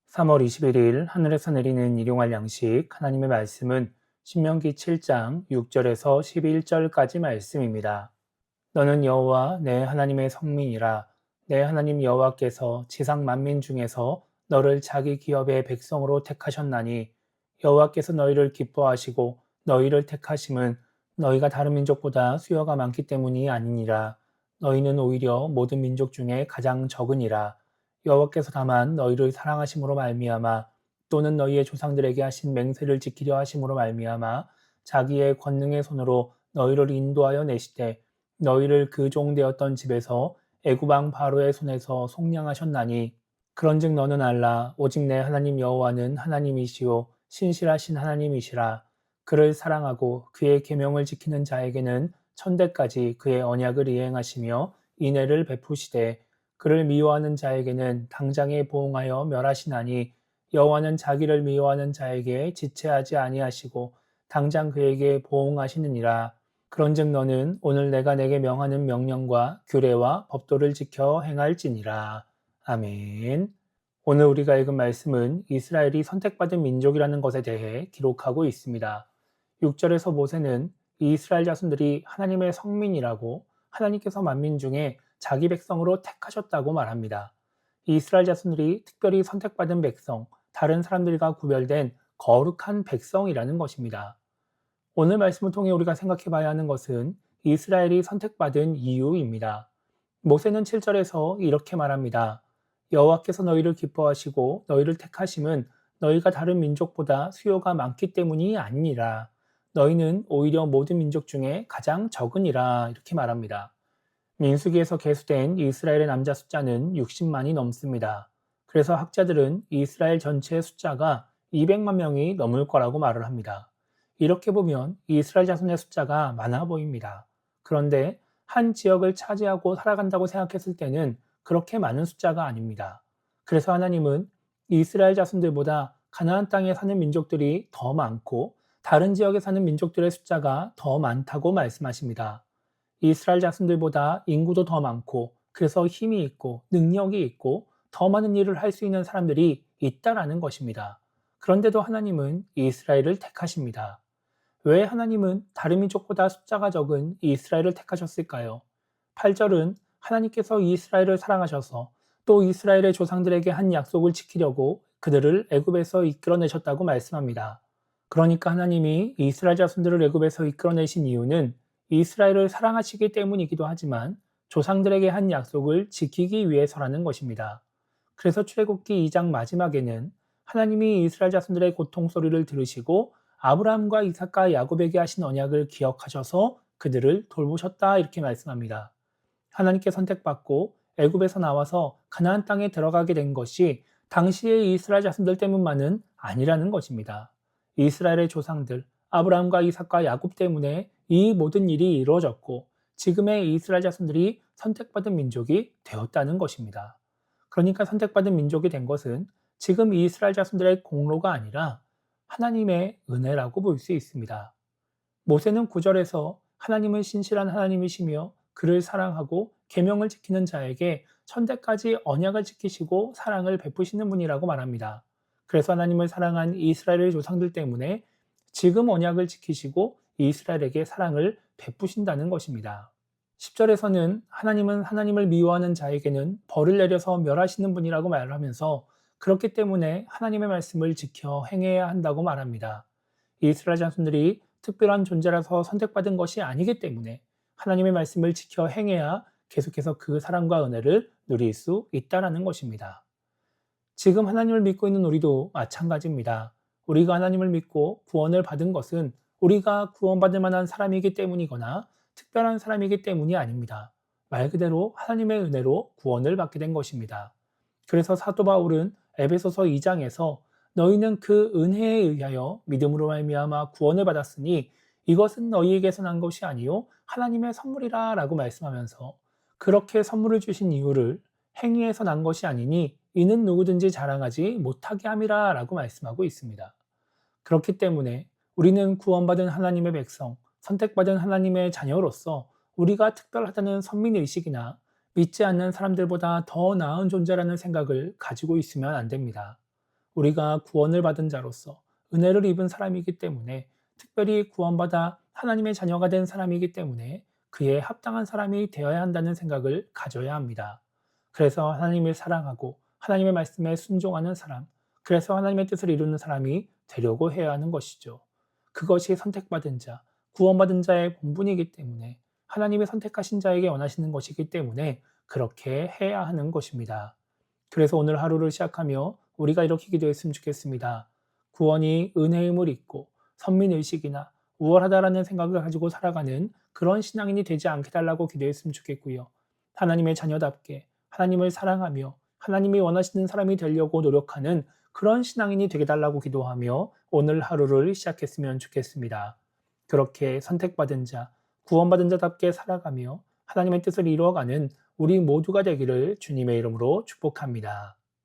3월 21일 하늘에서 내리는 일용할 양식 하나님의 말씀은 신명기 7장 6절에서 11절까지 말씀입니다. 너는 여호와 내 하나님의 성민이라. 내 하나님 여호와께서 지상 만민 중에서 너를 자기 기업의 백성으로 택하셨나니 여호와께서 너희를 기뻐하시고 너희를 택하심은 너희가 다른 민족보다 수요가 많기 때문이 아니니라. 너희는 오히려 모든 민족 중에 가장 적으니라. 여호와께서 다만 너희를 사랑하심으로 말미암아 또는 너희의 조상들에게 하신 맹세를 지키려 하심으로 말미암아 자기의 권능의 손으로 너희를 인도하여 내시되 너희를 그 종 되었던 집에서 애굽 왕 바로의 손에서 속량하셨나니 그런즉 너는 알라 오직 내 하나님 여호와는 하나님이시요 신실하신 하나님이시라. 그를 사랑하고 그의 계명을 지키는 자에게는 천대까지 그의 언약을 이행하시며 인애를 베푸시되 그를 미워하는 자에게는 당장에 보응하여 멸하시나니 여호와는 자기를 미워하는 자에게 지체하지 아니하시고 당장 그에게 보응하시느니라. 그런즉 너는 오늘 내가 내게 명하는 명령과 규례와 법도를 지켜 행할지니라. 아멘. 오늘 우리가 읽은 말씀은 이스라엘이 선택받은 민족이라는 것에 대해 기록하고 있습니다. 6절에서 모세는 이스라엘 자손들이 하나님의 성민이라고 하나님께서 만민 중에 자기 백성으로 택하셨다고 말합니다. 이스라엘 자손들이 특별히 선택받은 백성, 다른 사람들과 구별된 거룩한 백성이라는 것입니다. 오늘 말씀을 통해 우리가 생각해 봐야 하는 것은 이스라엘이 선택받은 이유입니다. 모세는 7절에서 이렇게 말합니다. 여호와께서 너희를 기뻐하시고 너희를 택하심은 너희가 다른 민족보다 수요가 많기 때문이 아니니라. 너희는 오히려 모든 민족 중에 가장 적으니라. 이렇게 말합니다. 민수기에서 계수된 이스라엘의 남자 숫자는 60만이 넘습니다. 그래서 학자들은 이스라엘 전체의 숫자가 200만 명이 넘을 거라고 말을 합니다. 이렇게 보면 이스라엘 자손의 숫자가 많아 보입니다. 그런데 한 지역을 차지하고 살아간다고 생각했을 때는 그렇게 많은 숫자가 아닙니다. 그래서 하나님은 이스라엘 자손들보다 가나안 땅에 사는 민족들이 더 많고 다른 지역에 사는 민족들의 숫자가 더 많다고 말씀하십니다. 이스라엘 자손들보다 인구도 더 많고 그래서 힘이 있고 능력이 있고 더 많은 일을 할 수 있는 사람들이 있다라는 것입니다. 그런데도 하나님은 이스라엘을 택하십니다. 왜 하나님은 다른 민족보다 숫자가 적은 이스라엘을 택하셨을까요? 8절은 하나님께서 이스라엘을 사랑하셔서 또 이스라엘의 조상들에게 한 약속을 지키려고 그들을 애굽에서 이끌어내셨다고 말씀합니다. 그러니까 하나님이 이스라엘 자손들을 애굽에서 이끌어내신 이유는 이스라엘을 사랑하시기 때문이기도 하지만 조상들에게 한 약속을 지키기 위해서라는 것입니다. 그래서 출애굽기 2장 마지막에는 하나님이 이스라엘 자손들의 고통 소리를 들으시고 아브라함과 이삭과 야곱에게 하신 언약을 기억하셔서 그들을 돌보셨다 이렇게 말씀합니다. 하나님께 선택받고 애굽에서 나와서 가나안 땅에 들어가게 된 것이 당시의 이스라엘 자손들 때문만은 아니라는 것입니다. 이스라엘의 조상들 아브라함과 이삭과 야곱 때문에 이 모든 일이 이루어졌고 지금의 이스라엘 자손들이 선택받은 민족이 되었다는 것입니다. 그러니까 선택받은 민족이 된 것은 지금 이스라엘 자손들의 공로가 아니라 하나님의 은혜라고 볼 수 있습니다. 모세는 9절에서 하나님은 신실한 하나님이시며 그를 사랑하고 계명을 지키는 자에게 천대까지 언약을 지키시고 사랑을 베푸시는 분이라고 말합니다. 그래서 하나님을 사랑한 이스라엘의 조상들 때문에 지금 언약을 지키시고 이스라엘에게 사랑을 베푸신다는 것입니다. 10절에서는 하나님은 하나님을 미워하는 자에게는 벌을 내려서 멸하시는 분이라고 말을 하면서 그렇기 때문에 하나님의 말씀을 지켜 행해야 한다고 말합니다. 이스라엘 자손들이 특별한 존재라서 선택받은 것이 아니기 때문에 하나님의 말씀을 지켜 행해야 계속해서 그 사랑과 은혜를 누릴 수 있다는 것입니다. 지금 하나님을 믿고 있는 우리도 마찬가지입니다. 우리가 하나님을 믿고 구원을 받은 것은 우리가 구원받을 만한 사람이기 때문이거나 특별한 사람이기 때문이 아닙니다. 말 그대로 하나님의 은혜로 구원을 받게 된 것입니다. 그래서 사도 바울은 에베소서 2장에서 너희는 그 은혜에 의하여 믿음으로 말미암아 구원을 받았으니 이것은 너희에게서 난 것이 아니요 하나님의 선물이라 라고 말씀하면서 그렇게 선물을 주신 이유를 행위에서 난 것이 아니니 이는 누구든지 자랑하지 못하게 함이라 라고 말씀하고 있습니다. 그렇기 때문에 우리는 구원받은 하나님의 백성, 선택받은 하나님의 자녀로서 우리가 특별하다는 선민의식이나 믿지 않는 사람들보다 더 나은 존재라는 생각을 가지고 있으면 안 됩니다. 우리가 구원을 받은 자로서 은혜를 입은 사람이기 때문에 특별히 구원받아 하나님의 자녀가 된 사람이기 때문에 그에 합당한 사람이 되어야 한다는 생각을 가져야 합니다. 그래서 하나님을 사랑하고 하나님의 말씀에 순종하는 사람, 그래서 하나님의 뜻을 이루는 사람이 되려고 해야 하는 것이죠. 그것이 선택받은 자, 구원받은 자의 본분이기 때문에 하나님이 선택하신 자에게 원하시는 것이기 때문에 그렇게 해야 하는 것입니다. 그래서 오늘 하루를 시작하며 우리가 이렇게 기도했으면 좋겠습니다. 구원이 은혜임을 잊고 선민의식이나 우월하다라는 생각을 가지고 살아가는 그런 신앙인이 되지 않게 달라고 기도했으면 좋겠고요. 하나님의 자녀답게 하나님을 사랑하며 하나님이 원하시는 사람이 되려고 노력하는 그런 신앙인이 되게 달라고 기도하며 오늘 하루를 시작했으면 좋겠습니다. 그렇게 선택받은 자, 구원받은 자답게 살아가며 하나님의 뜻을 이루어가는 우리 모두가 되기를 주님의 이름으로 축복합니다.